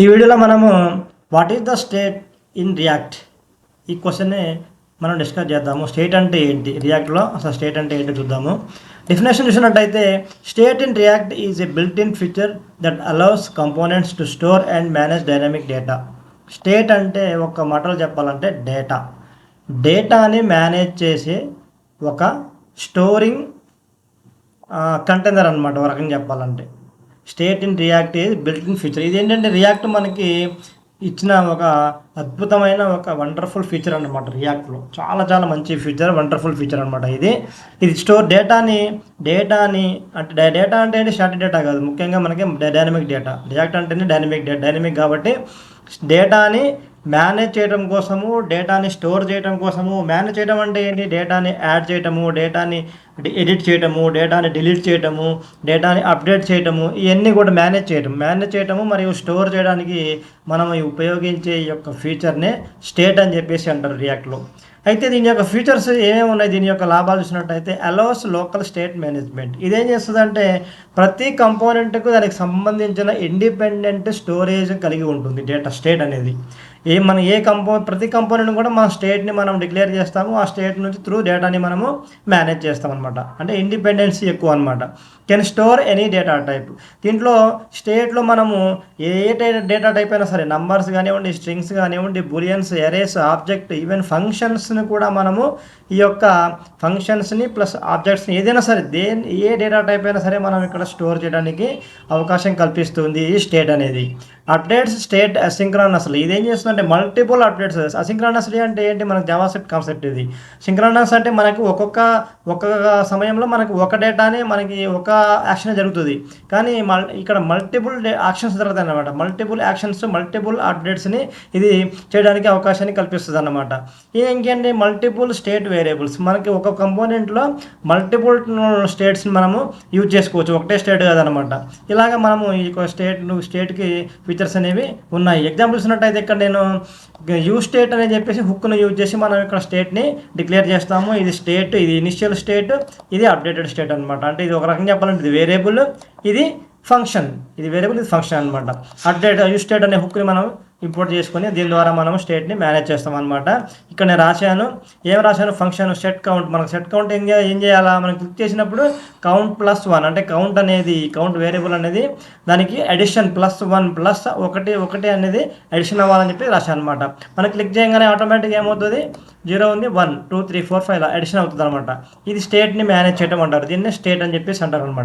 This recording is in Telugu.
ఈ వీడియోలో మనము what is the state in react ఈ క్వశ్చన్ని మనం డిస్కస్ చేద్దాము. స్టేట్ అంటే ఏంటి, రియాక్ట్లో అసలు స్టేట్ అంటే ఏంటో చూద్దాము. డెఫినేషన్ చూసినట్టయితే state in react is a built in feature that allows components to store and manage dynamic data. State అంటే ఒక మాటలో చెప్పాలంటే డేటాని మేనేజ్ చేసే ఒక స్టోరింగ్ కంటైనర్ అనమాట. ఒక రకంగా చెప్పాలంటే state in react is built in feature. ఇదేంటంటే రియాక్ట్ మనకి ఇచ్చిన ఒక అద్భుతమైన ఒక వండర్ఫుల్ ఫీచర్ అనమాట. రియాక్ట్లో చాలా చాలా మంచి ఫీచర్, వండర్ఫుల్ ఫీచర్ అనమాట. ఇది స్టోర్ డేటాని అంటే డేటా అంటే ఏంటి, స్టాటిక్ డేటా కాదు, ముఖ్యంగా మనకి డైనమిక్ డేటా. రియాక్ట్ అంటేనే డైనమిక్ కాబట్టి డేటాని మేనేజ్ చేయడం కోసము, డేటాని స్టోర్ చేయడం కోసము. మేనేజ్ చేయడం అంటే ఏంటి, డేటాని యాడ్ చేయటము, డేటాని ఎడిట్ చేయటము, డేటాని డిలీట్ చేయటము, డేటాని అప్డేట్ చేయటము, ఇవన్నీ కూడా మేనేజ్ చేయటము మరియు స్టోర్ చేయడానికి మనం ఉపయోగించే ఈ యొక్క ఫీచర్నే స్టేట్ అని చెప్పేసి అంటారు రియాక్ట్లో. అయితే దీని యొక్క ఫీచర్స్ ఏమేమి ఉన్నాయి, దీని యొక్క లాభాలు చూసినట్టయితే అలౌస్ లోకల్ స్టేట్ మేనేజ్మెంట్. ఇదేం చేస్తుందంటే ప్రతి కంపోనెంట్కు దానికి సంబంధించిన ఇండిపెండెంట్ స్టోరేజ్ కలిగి ఉంటుంది స్టేట్ అనేది. ప్రతి కంపోనెంట్ కూడా మన స్టేట్ని మనం డిక్లేర్ చేస్తాము. ఆ స్టేట్ నుంచి త్రూ డేటాని మనము మేనేజ్ చేస్తాం అనమాట. అంటే ఇండిపెండెన్సీ ఎక్కువ అనమాట. Can store any data type. దీంట్లో స్టేట్లో మనము ఏ డేటా టైప్ అయినా సరే, నంబర్స్ కానివ్వండి, స్ట్రింగ్స్ కానివ్వండి, బులియన్స్, ఎరేస్, ఆబ్జెక్ట్, ఈవెన్ ఫంక్షన్స్ని కూడా మనము ఈ యొక్క ఫంక్షన్స్ని ప్లస్ ఆబ్జెక్ట్స్ని ఏదైనా సరే ఏ డేటా టైప్ అయినా సరే మనం ఇక్కడ స్టోర్ చేయడానికి అవకాశం కల్పిస్తుంది ఈ స్టేట్ అనేది. Updates state asynchronously. ఇదేం చేస్తుందంటే మల్టిపుల్ అప్డేట్స్. అసింక్రానస్లీ అంటే ఏంటి, మనకు జావాస్క్రిప్ట్ కాన్సెప్ట్ ఇది. సింక్రానస్ అంటే మనకు ఒక్కొక్క సమయంలో మనకు ఒక డేటానే మనకి ఒక యాక్షన్ జరుగుతుంది, కానీ ఇక్కడ మల్టిపుల్ యాక్షన్స్ జరుగుతాయి అన్నమాట. మల్టిపుల్ యాక్షన్స్, మల్టిపుల్ అప్డేట్స్ని ఇది చేయడానికి అవకాశాన్ని కల్పిస్తుంది అన్నమాట. ఇంకేంటి, మల్టిపుల్ స్టేట్ వేరియబుల్స్. మనకి ఒక కంపోనెంట్లో మల్టిపుల్ స్టేట్స్ని మనము యూజ్ చేసుకోవచ్చు, ఒకటే స్టేట్ కాదనమాట. ఇలాగ మనము ఈ స్టేట్కి ఫీచర్స్ అనేవి ఉన్నాయి. ఎగ్జాంపుల్స్ ఉన్నట్టయితే ఇక్కడ నేను యూజ్ స్టేట్ అని చెప్పేసి హుక్ను యూజ్ చేసి మనం ఇక్కడ స్టేట్ని డిక్లేర్ చేస్తాము. ఇది స్టేట్, ఇది ఇనిషియల్ స్టేట్, ఇది అప్డేటెడ్ స్టేట్ అనమాట. అంటే ఇది ఒక రకంగా చెప్పాలంటే ఇది వేరియబుల్, ఇది ఫంక్షన్. ఇది వేరియబుల్, ఇది ఫంక్షన్ అనమాట. యూజ్ స్టేట్ అనే హుక్ని మనం ఇంపోర్ట్ చేసుకొని దీని ద్వారా మనం స్టేట్ని మేనేజ్ చేస్తాం అనమాట. ఇక్కడ నేను రాశాను ఫంక్షన్ సెట్ కౌంట్. మనకు సెట్ కౌంట్ ఏం చేయాలా, మనం క్లిక్ చేసినప్పుడు కౌంట్ +1 అంటే కౌంట్ వేరియబుల్ అనేది దానికి అడిషన్ +1 +1 అనేది అడిషన్ అవ్వాలని చెప్పి రాశాను అనమాట. మనం క్లిక్ చేయగానే ఆటోమేటిక్గా ఏమవుతుంది, 0 ఉంది, 1 2 3 4 5 అడిషన్ అవుతుంది అనమాట. ఇది స్టేట్ని మేనేజ్ చేయడం అంటారు. దీన్ని స్టేట్ అని చెప్పేసి అంటారు అనమాట.